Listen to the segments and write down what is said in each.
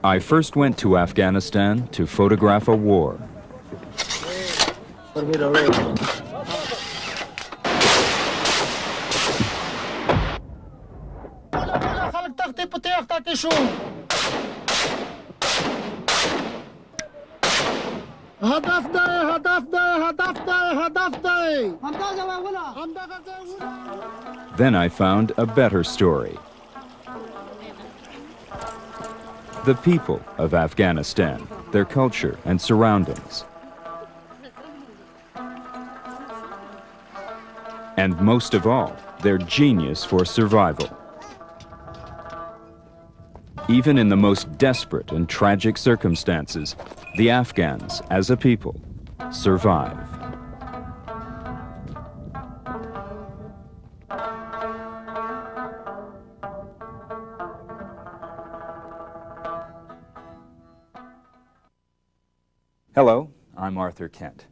I first went to Afghanistan to photograph a war. Then I found a better story. The people of Afghanistan, their culture and surroundings. And most of all, their genius for survival. Even in the most desperate and tragic circumstances, the Afghans, as a people, survive. Hello, I'm Arthur Kent.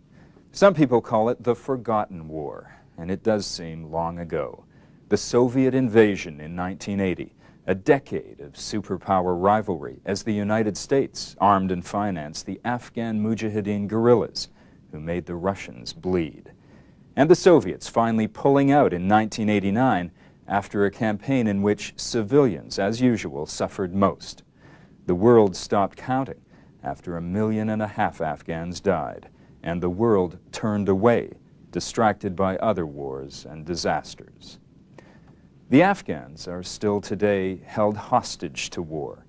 Some people call it the Forgotten War, and it does seem long ago. The Soviet invasion in 1980, a decade of superpower rivalry as the United States armed and financed the Afghan Mujahideen guerrillas who made the Russians bleed. And the Soviets finally pulling out in 1989 after a campaign in which civilians, as usual, suffered most. The world stopped counting after 1.5 million Afghans died, and the world turned away, distracted by other wars and disasters. The Afghans are still today held hostage to war.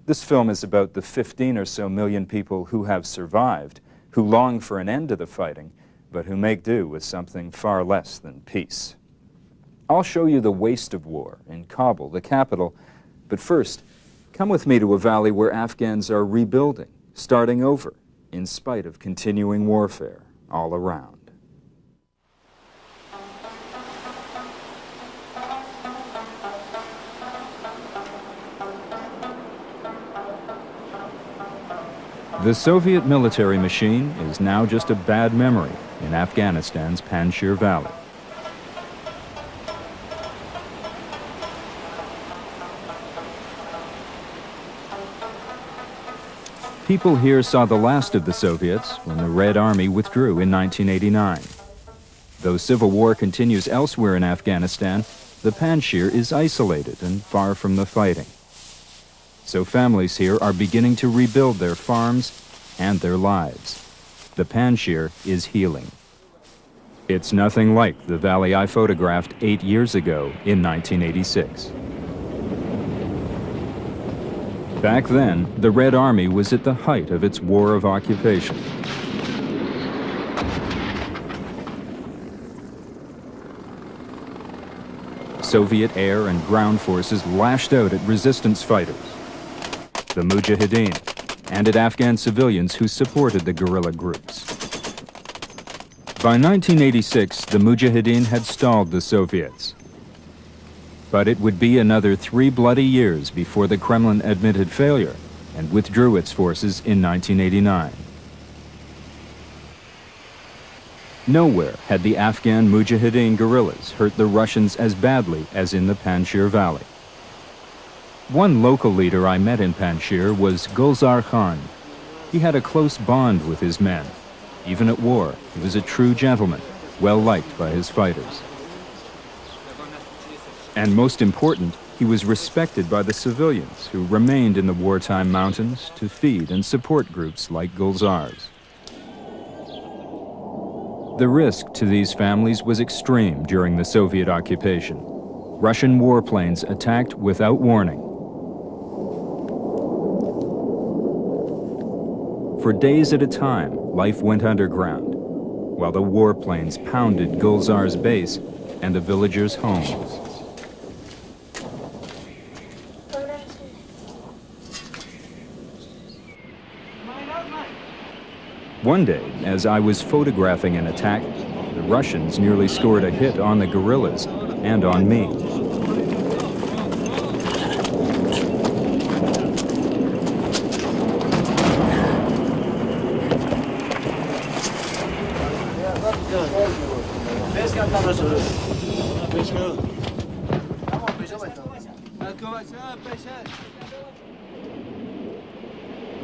This film is about the 15 or so million people who have survived, who long for an end to the fighting, but who make do with something far less than peace. I'll show you the waste of war in Kabul, the capital, but first, come with me to a valley where Afghans are rebuilding, starting over, in spite of continuing warfare all around. The Soviet military machine is now just a bad memory in Afghanistan's Panjshir Valley. People here saw the last of the Soviets when the Red Army withdrew in 1989. Though civil war continues elsewhere in Afghanistan, the Panjshir is isolated and far from the fighting. So families here are beginning to rebuild their farms and their lives. The Panjshir is healing. It's nothing like the valley I photographed 8 years ago in 1986. Back then, the Red Army was at the height of its war of occupation. Soviet air and ground forces lashed out at resistance fighters, the Mujahideen, and at Afghan civilians who supported the guerrilla groups. By 1986, the Mujahideen had stalled the Soviets. But it would be another 3 bloody years before the Kremlin admitted failure and withdrew its forces in 1989. Nowhere had the Afghan Mujahideen guerrillas hurt the Russians as badly as in the Panjshir Valley. One local leader I met in Panjshir was Gulzar Khan. He had a close bond with his men. Even at war, he was a true gentleman, well liked by his fighters. And most important, he was respected by the civilians who remained in the wartime mountains to feed and support groups like Gulzar's. The risk to these families was extreme during the Soviet occupation. Russian warplanes attacked without warning. For days at a time, life went underground, while the warplanes pounded Gulzar's base and the villagers' homes. One day, as I was photographing an attack, the Russians nearly scored a hit on the guerrillas and on me.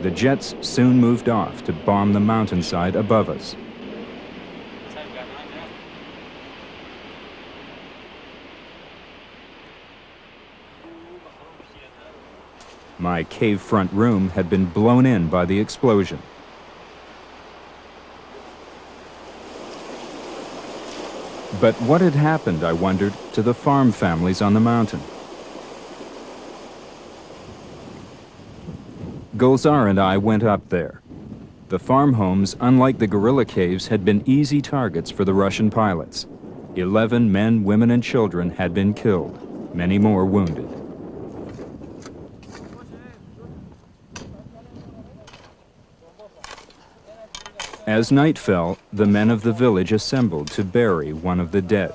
The jets soon moved off to bomb the mountainside above us. My cave front room had been blown in by the explosion. But what had happened, I wondered, to the farm families on the mountain? Gulzar and I went up there. The farm homes, unlike the guerrilla caves, had been easy targets for the Russian pilots. 11 men, women, and children had been killed, many more wounded. As night fell, the men of the village assembled to bury one of the dead,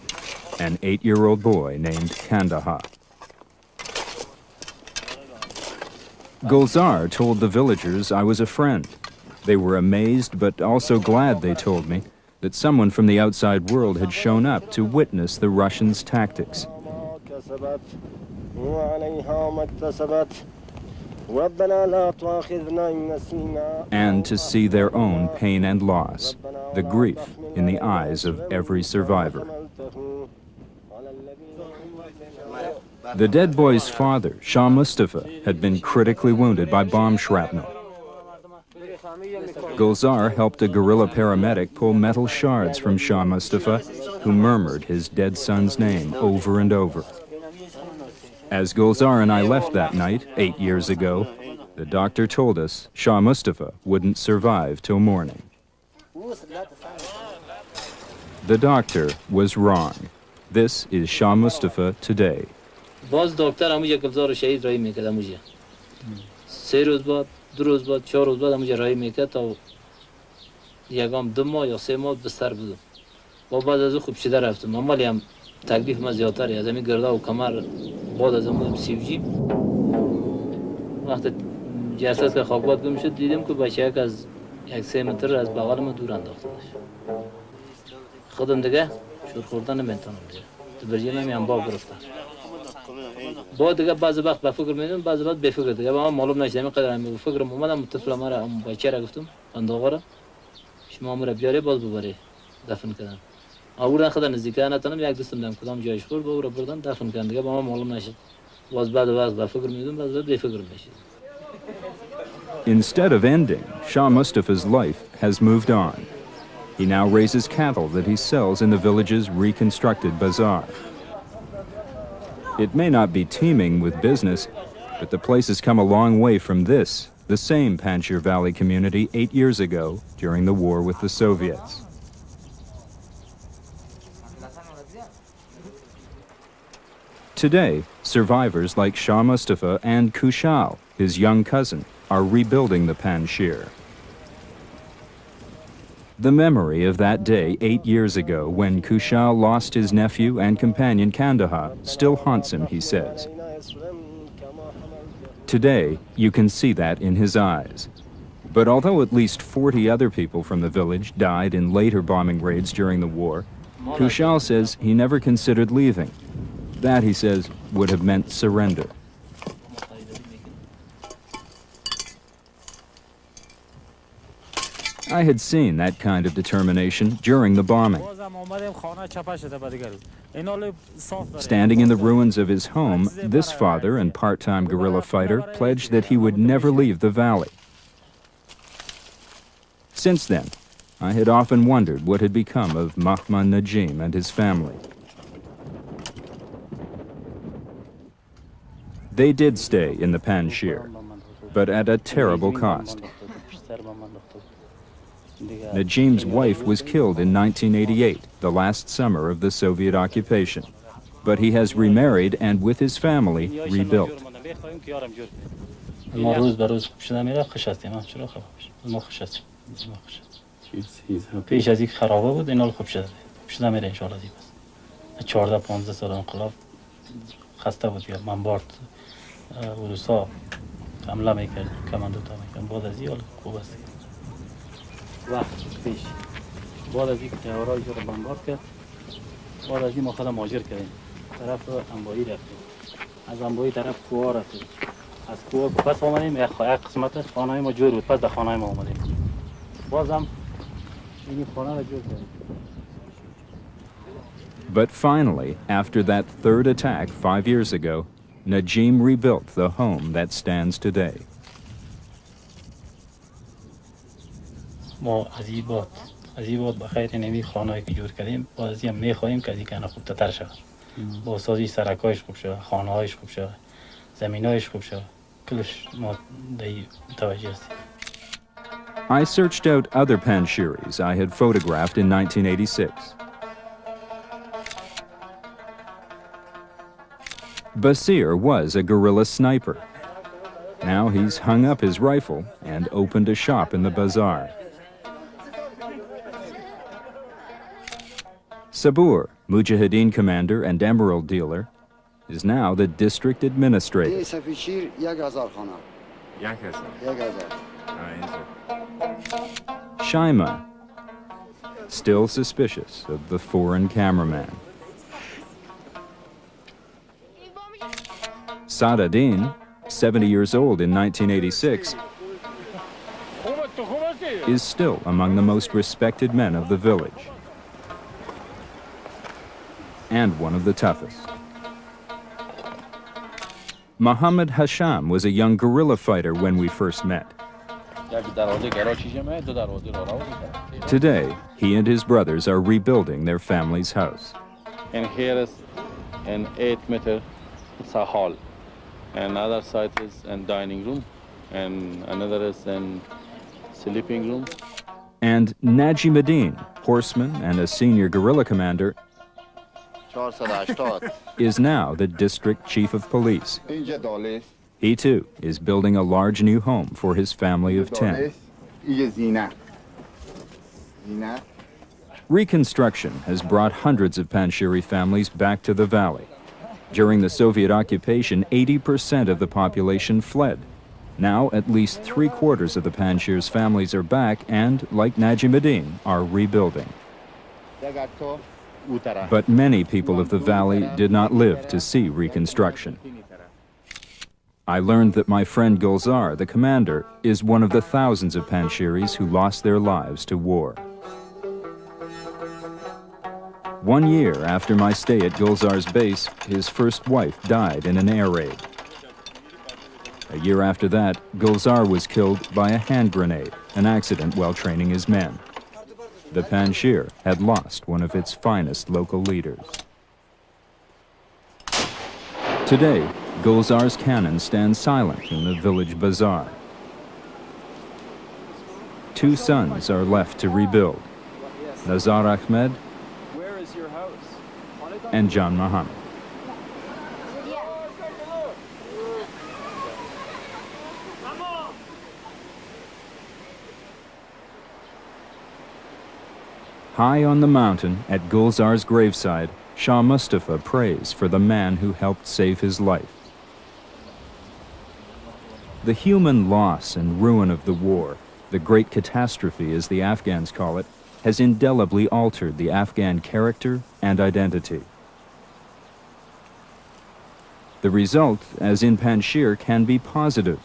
an 8-year-old boy named Kandahar. Gulzar told the villagers I was a friend. They were amazed, but also glad, they told me, that someone from the outside world had shown up to witness the Russians' tactics. And to see their own pain and loss, the grief in the eyes of every survivor. The dead boy's father, Shah Mustafa, had been critically wounded by bomb shrapnel. Gulzar helped a guerrilla paramedic pull metal shards from Shah Mustafa, who murmured his dead son's name over and over. As Gulzar and I left that night, 8 years ago, the doctor told us Shah Mustafa wouldn't survive till morning. The doctor was wrong. This is Shah Mustafa today. باز دکتر همونجا گلزار شهید رای میکرد همونجا 3 روز بعد 2 روز بعد 4 روز بعد همونجا رای میکرد تا یکم 2 ماه یا 3 ماه بستر بودم با بعد از او خوب شده رفتم اما ولی هم تکلیف ما زیادتره از همین گرده و کمر بعد از اون سیوجی وقتی جسد که خاکباد گم شد دیدم که بچه یک از 1-3 متر از بغل ما دور انداخته خودم دیگه شور خوردن نمیتونم دیگه تو برجیم همین باب گرفتم بعد دیگه بعضی وقت به فکر میدم بعضی وقت به فکر دیگه ما معلوم نشد همین قدر همین فکرم اومدم طفل مرا هم بچه را گفتم انداغا را شما مرا بیاره باز ببری دفن کردن آوردن خدا نزدیک نتونم یک دوستم دم کدام جایش خورد با او را بردن دفن کردن دیگه با ما معلوم نشد باز بعد وقت به فکر میدم بعضی وقت به فکر میشد. Instead of ending, Shah Mustafa's life has moved on. He now raises cattle that he sells in the village's reconstructed bazaar. It may not be teeming with business, but the place has come a long way from this, the same Panjshir Valley community 8 years ago during the war with the Soviets. Today, survivors like Shah Mustafa and Kushal, his young cousin, are rebuilding the Panjshir. The memory of that day 8 years ago when Kushal lost his nephew and companion Kandahar still haunts him, he says. Today, you can see that in his eyes. But although at least 40 other people from the village died in later bombing raids during the war, Kushal says he never considered leaving. That, he says, would have meant surrender. I had seen that kind of determination during the bombing. Standing in the ruins of his home, this father and part-time guerrilla fighter pledged that he would never leave the valley. Since then, I had often wondered what had become of Mahmoud Najib and his family. They did stay in the Panjshir, but at a terrible cost. Najib's wife was killed in 1988, the last summer of the Soviet occupation. But he has remarried and, with his family, rebuilt. وقت پیش بعد از اینکه تیارای جو رو بمبار کرد بعد از این ما خودم مهاجر کردیم طرف انبایی رفتیم از انبایی طرف کوه رفتیم از کوه پس آمدیم یک قسمت خانه ما جور بود پس در خانه ما آمدیم بازم این خانه را جور کردیم. But finally, after that third attack 5 years ago, Najib rebuilt the home that stands today. ما از این بعد بخیر نمی خانه‌ای که جور کردیم باز از این می‌خواهیم که از این کنه خوب‌تر شود با سازی سرکایش خوب شود خانه‌هایش خوب شود زمینایش خوب شود کلش ما دی توجه هستیم. I searched out other Panshiris I had photographed in 1986. Basir was a guerrilla sniper. Now he's hung up his rifle and opened a shop in the bazaar. Sabur, Mujahideen commander and emerald dealer, is now the district administrator. Shaima, still suspicious of the foreign cameraman. Sadadin, 70 years old in 1986, is still among the most respected men of the village. And one of the toughest. Muhammad Hasham was a young guerrilla fighter when we first met. Today, he and his brothers are rebuilding their family's house. And here is an 8-meter hall. And other side is a dining room, and another is a sleeping room. And Najimuddin, horseman and a senior guerrilla commander, is now the district chief of police. He too is building a large new home for his family of 10. Reconstruction has brought hundreds of Panjshiri families back to the valley. During the Soviet occupation, 80% of the population fled. Now, at least 3/4 of the Panjshir's families are back and, like Najimuddin, are rebuilding. But many people of the valley did not live to see reconstruction. I learned that my friend Gulzar, the commander, is one of the thousands of Panjshiris who lost their lives to war. 1 year after my stay at Gulzar's base, his first wife died in an air raid. A year after that, Gulzar was killed by a hand grenade, an accident while training his men. The Panjshir had lost one of its finest local leaders. Today, Gulzar's cannon stands silent in the village bazaar. 2 sons are left to rebuild, Nazar Ahmed and John Muhammad. High on the mountain at Gulzar's graveside, Shah Mustafa prays for the man who helped save his life. The human loss and ruin of the war, the great catastrophe as the Afghans call it, has indelibly altered the Afghan character and identity. The result, as in Panjshir, can be positive.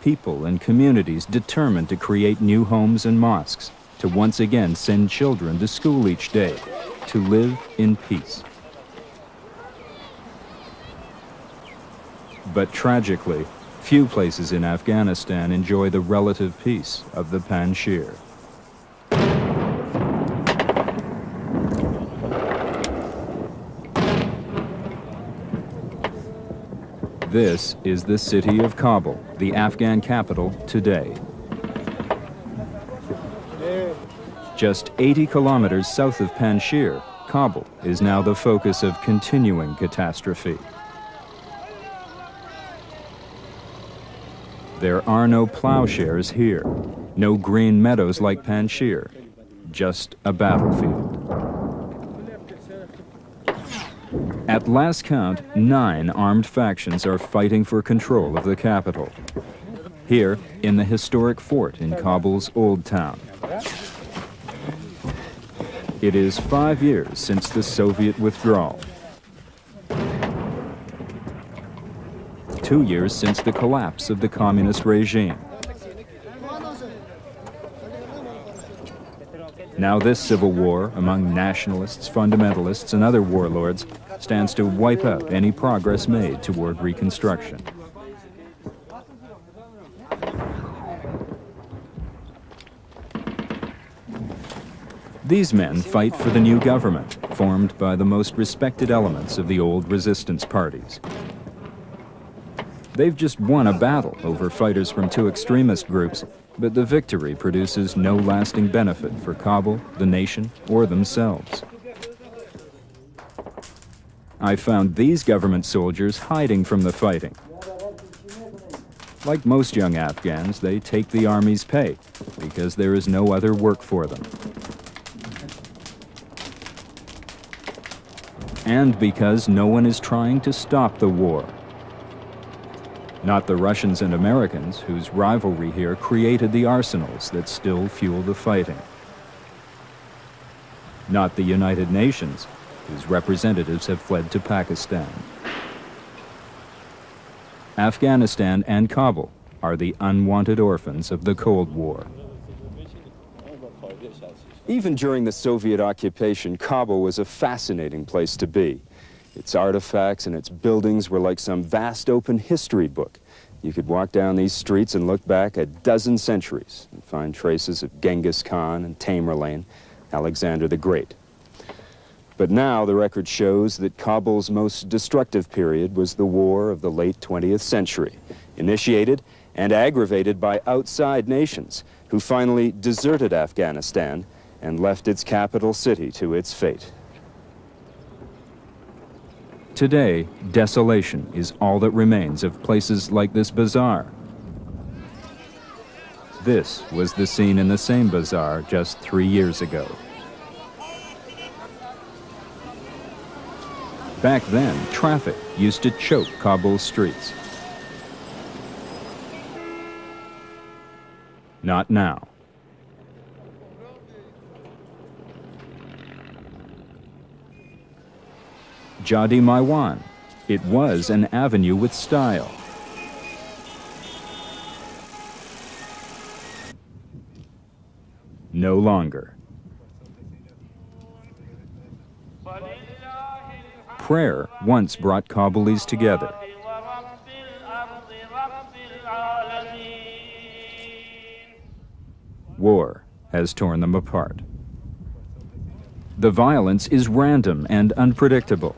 People and communities determined to create new homes and mosques, to once again send children to school each day, to live in peace. But tragically, few places in Afghanistan enjoy the relative peace of the Panjshir. This is the city of Kabul, the Afghan capital today. Just 80 kilometers south of Panjshir, Kabul is now the focus of continuing catastrophe. There are no plowshares here, no green meadows like Panjshir, just a battlefield. At last count, 9 armed factions are fighting for control of the capital. Here, in the historic fort in Kabul's Old Town. It is 5 years since the Soviet withdrawal. 2 years since the collapse of the communist regime. Now this civil war among nationalists, fundamentalists, and other warlords stands to wipe out any progress made toward reconstruction. These men fight for the new government, formed by the most respected elements of the old resistance parties. They've just won a battle over fighters from two extremist groups, but the victory produces no lasting benefit for Kabul, the nation, or themselves. I found these government soldiers hiding from the fighting. Like most young Afghans, they take the army's pay because there is no other work for them. And because no one is trying to stop the war. Not the Russians and Americans, whose rivalry here created the arsenals that still fuel the fighting. Not the United Nations, whose representatives have fled to Pakistan. Afghanistan and Kabul are the unwanted orphans of the Cold War. Even during the Soviet occupation, Kabul was a fascinating place to be. Its artifacts and its buildings were like some vast open history book. You could walk down these streets and look back a dozen centuries and find traces of Genghis Khan and Tamerlane, Alexander the Great. But now the record shows that Kabul's most destructive period was the war of the late 20th century, initiated and aggravated by outside nations who finally deserted Afghanistan and left its capital city to its fate. Today, desolation is all that remains of places like this bazaar. This was the scene in the same bazaar just 3 years ago. Back then, traffic used to choke Kabul's streets. Not now. Jadi Maiwan. It was an avenue with style. No longer. Prayer once brought Kabulis together. War has torn them apart. The violence is random and unpredictable.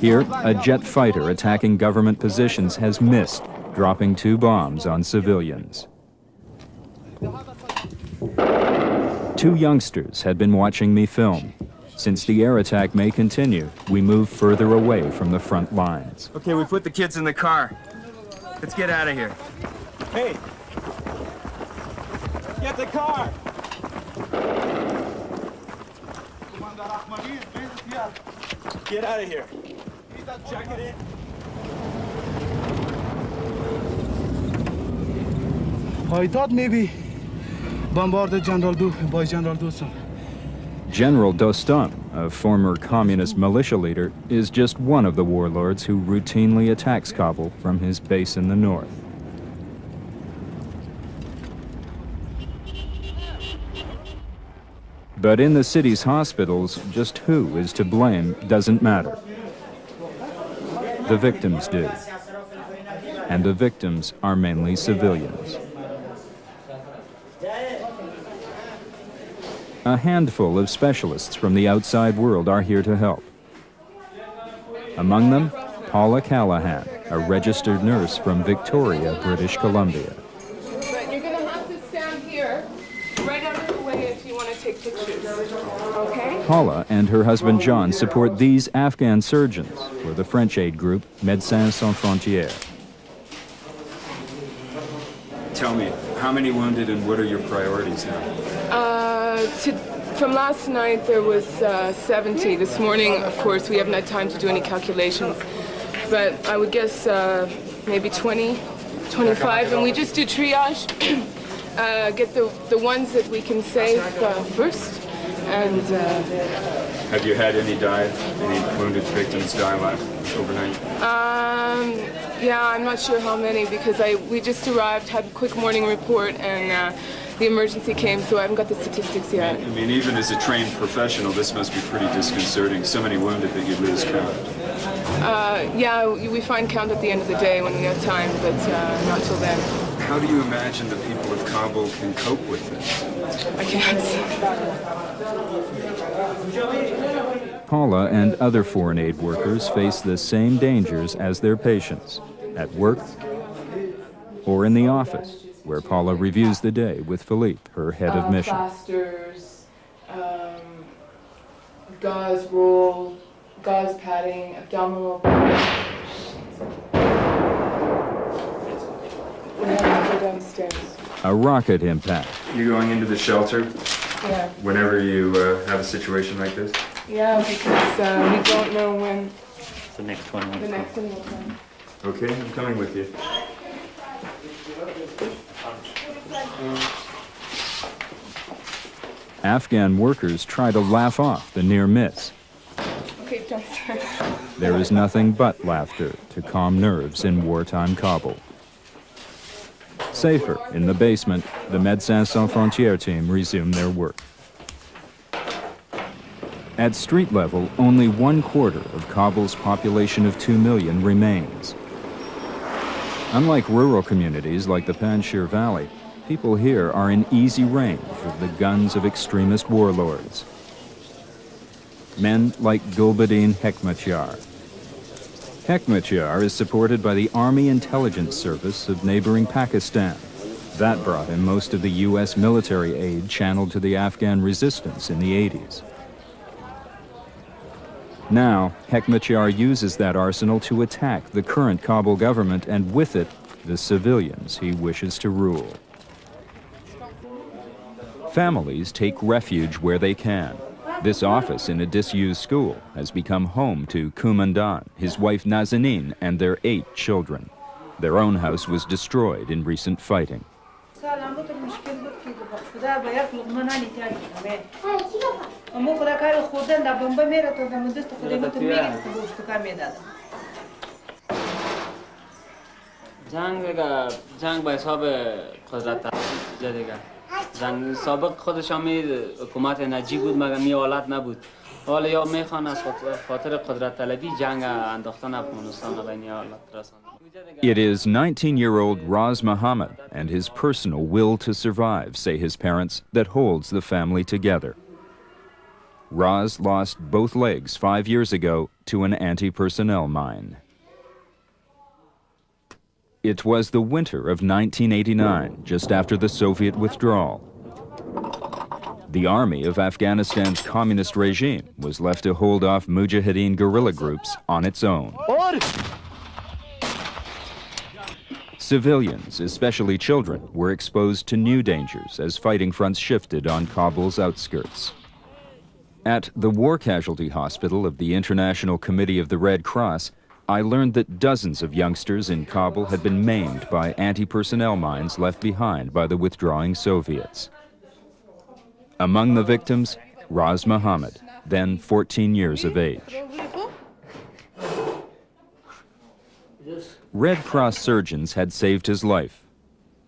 Here, a jet fighter attacking government positions has missed, dropping 2 bombs on civilians. 2 youngsters had been watching me film. Since the air attack may continue, we move further away from the front lines. Okay, we put the kids in the car. Let's get out of here. Hey! Get the car! Get out of here. Check it in. I thought maybe bombarded General Dostum. General Dostum, a former communist militia leader, is just one of the warlords who routinely attacks Kabul from his base in the north. But in the city's hospitals, just who is to blame doesn't matter. The victims do. And the victims are mainly civilians. A handful of specialists from the outside world are here to help. Among them, Paula Callahan, a registered nurse from Victoria, British Columbia. But you're going to have to stand here, right out of the way if you want to take pictures, okay? Paula and her husband John support these Afghan surgeons for the French aid group Médecins Sans Frontières. Tell me, how many wounded and what are your priorities now? From last night there was 70. This morning, of course, we haven't had time to do any calculations. but I would guess maybe 20, 25, and we just do triage, get the ones that we can save first, and... Have you had any wounded victims die overnight? Yeah, I'm not sure how many, because we just arrived, had a quick morning report, and the emergency came, so I haven't got the statistics yet. I mean, even as a trained professional, this must be pretty disconcerting. So many wounded that you lose count. Yeah, we find count at the end of the day when we have time, but not till then. How do you imagine the people of Kabul can cope with this? I can't. Paula and other foreign aid workers face the same dangers as their patients, at work or in the office, where Paula reviews the day with Philippe, her head of mission. Plasters, gauze roll, gauze padding, abdominal padding. We have to go downstairs. A rocket impact. You're going into the shelter? Yeah. Whenever you have a situation like this? Yeah, because we don't know when The next one. the next one will come. Okay, I'm coming with you. Afghan workers try to laugh off the near miss. Okay, downstairs. There is nothing but laughter to calm nerves in wartime Kabul. Safer in the basement, the Médecins Sans Frontières team resume their work. At street level, only 1/4 of Kabul's population of 2 million remains. Unlike rural communities like the Panjshir Valley, people here are in easy range of the guns of extremist warlords. Men like Gulbuddin Hekmatyar. Hekmatyar is supported by the Army Intelligence Service of neighboring Pakistan. That brought him most of the U.S. military aid channeled to the Afghan resistance in the 80s. Now, Hekmatyar uses that arsenal to attack the current Kabul government and with it, the civilians he wishes to rule. Families take refuge where they can. This office in a disused school has become home to Kumandan, his wife Nazanin, and their 8 children. Their own house was destroyed in recent fighting. زنگ سابق خودش هم حکومت نجیب بود مگر می حالت نبود حالا یا میخوان از خاطر قدرت طلبی جنگ انداختن افغانستان به این حالت رساندن. It is 19-year-old Raz Muhammad and his personal will to survive, say his parents, that holds the family together. Raz lost both legs 5 years ago to an anti-personnel mine. It was the winter of 1989, just after the Soviet withdrawal. The army of Afghanistan's communist regime was left to hold off Mujahideen guerrilla groups on its own. Civilians, especially children, were exposed to new dangers as fighting fronts shifted on Kabul's outskirts. At the War Casualty Hospital of the International Committee of the Red Cross, I learned that dozens of youngsters in Kabul had been maimed by anti-personnel mines left behind by the withdrawing Soviets. Among the victims, Raz Muhammad, then 14 years of age. Red Cross surgeons had saved his life,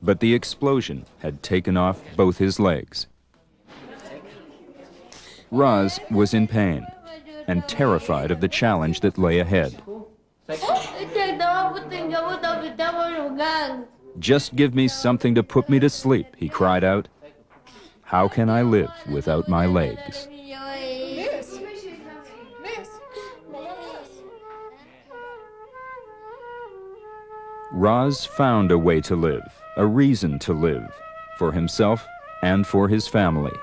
but the explosion had taken off both his legs. Raz was in pain and terrified of the challenge that lay ahead. Just give me something to put me to sleep, he cried out. How can I live without my legs? Raz found a way to live, a reason to live, for himself and for his family.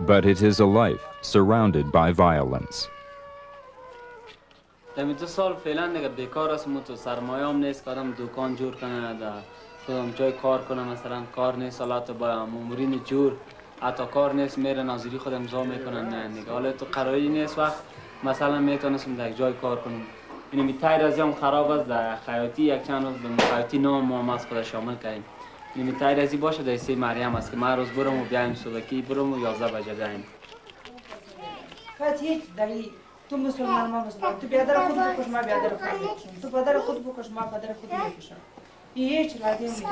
But it is a life surrounded by violence. خودم جای کار کنم، مثلا کار نیست، حالات با مامورین جور حتی کار نیست، میرن ناظری خود امضا میکنن، نه نگاه حالت تو قراری نیست وقت مثلا میتونستم در جای کار کنم. این تایر از هم خراب است، در خیاطی یک چند روز به خیاطی نام ما از خود شامل کردیم. این تایر ازی باشه در سه مریم است که من روز برم و بیایم صبحکی برم و 11 بجه بیایم. فقط هیچ دلیل تو مسلمان ما مسلمان، تو بیادر خود بکش ما بیادر خود بکشم، تو پدر خود بکش ما پدر خود بکشم. هیچ لازم نیست.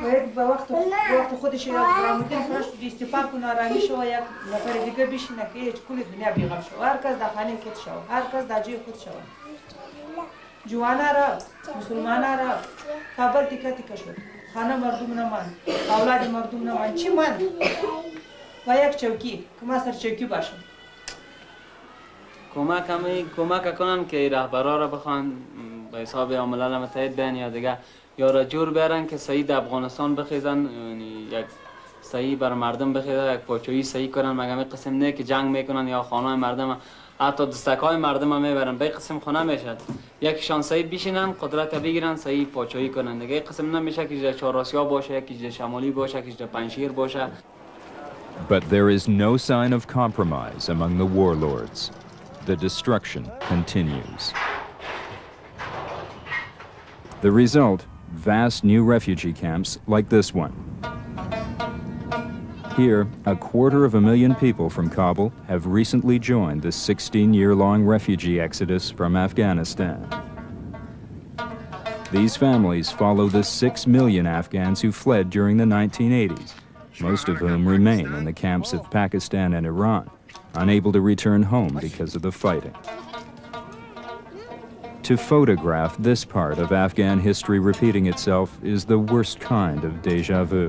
باید با وقت خودش رامدین فرش استفاده کنه، رامی شو یک نفر دیگه بشینه که هیچ کل دنیا بیغم شو، هر کس در خانه خود شو، هر کس در جای خود شو. جوانا را مسلمانا را کابل تیکه تیکه شد، خانه مردم نمان، اولاد مردم نمان، چی من؟ و یک چوکی که ما سر چوکی باشم. کمک کنن که رهبرا را بخوان به حساب ملل متحد بین یا دیگه یا را جور بیارن که صحیح در افغانستان بخیزن، یعنی یک صحیح بر مردم بخیزن، یک پاچویی صحیح کنن، مگه می قسم نه که جنگ میکنن یا خانه مردم حتی دستکای مردم هم میبرن به قسم خانه میشد یکیشان صحیح بشینن قدرت بگیرن صحیح پاچویی کنن دیگه قسم نمیشه که جای چهارآسیا باشه یکی جای شمالی باشه یکی جای پنجشیر باشه. But there is no sign of compromise among the warlords. The destruction continues. The result, vast new refugee camps like this one. Here, 250,000 people from Kabul have recently joined the 16-year-long refugee exodus from Afghanistan. These families follow the 6 million Afghans who fled during the 1980s, most of whom remain in the camps of Pakistan and Iran, unable to return home because of the fighting. To photograph this part of Afghan history repeating itself is the worst kind of déjà vu.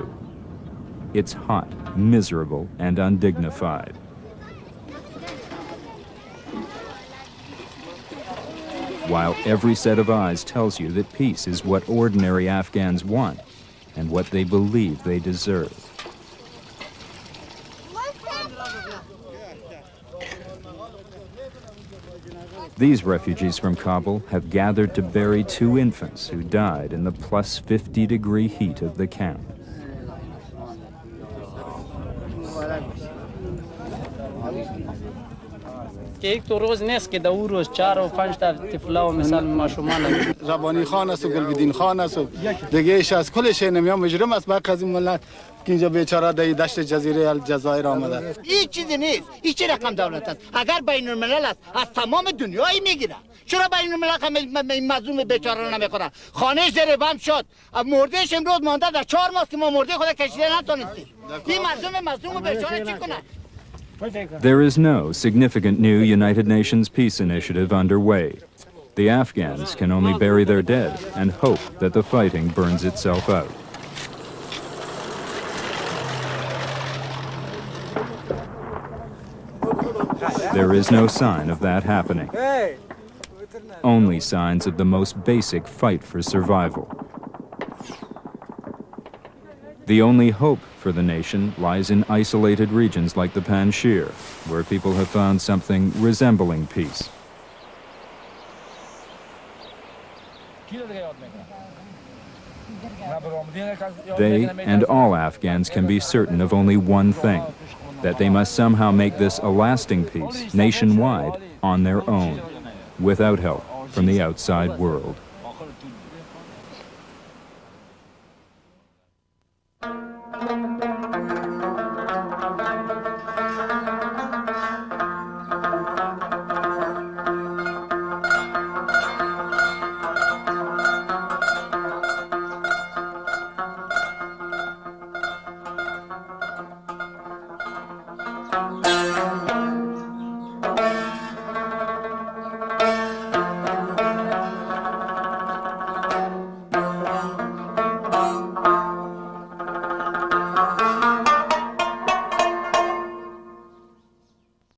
It's hot, miserable, and undignified. While every set of eyes tells you that peace is what ordinary Afghans want and what they believe they deserve. These refugees from Kabul have gathered to bury 2 infants who died in the plus 50-degree heat of the camp. یک تو روز نیست که در اون روز 4 و 5 تا طفلا و مثلا ماشومان ربانی خان است و گلبدین خان است و دیگه ایش از کلش نمیام مجرم است باقی از این ملت که اینجا بیچاره در دشت جزیره الجزایر آمده. هیچ چیزی نیست، هیچ رقم دولت است. اگر بین الملل است از تمام دنیایی میگیره. چرا بین الملل این مظلوم بیچاره رو نمیخورن؟ خانه زیر بم شد. مردهش امروز مانده در 4 ماه که ما مرده خود کشیده نتونستیم. این مظلوم بیچاره چی کنه؟ There is no significant new United Nations peace initiative underway. The Afghans can only bury their dead and hope that the fighting burns itself out. There is no sign of that happening. Only signs of the most basic fight for survival. The only hope for the nation lies in isolated regions like the Panjshir, where people have found something resembling peace. They and all Afghans can be certain of only one thing, that they must somehow make this a lasting peace, nationwide, on their own, without help from the outside world.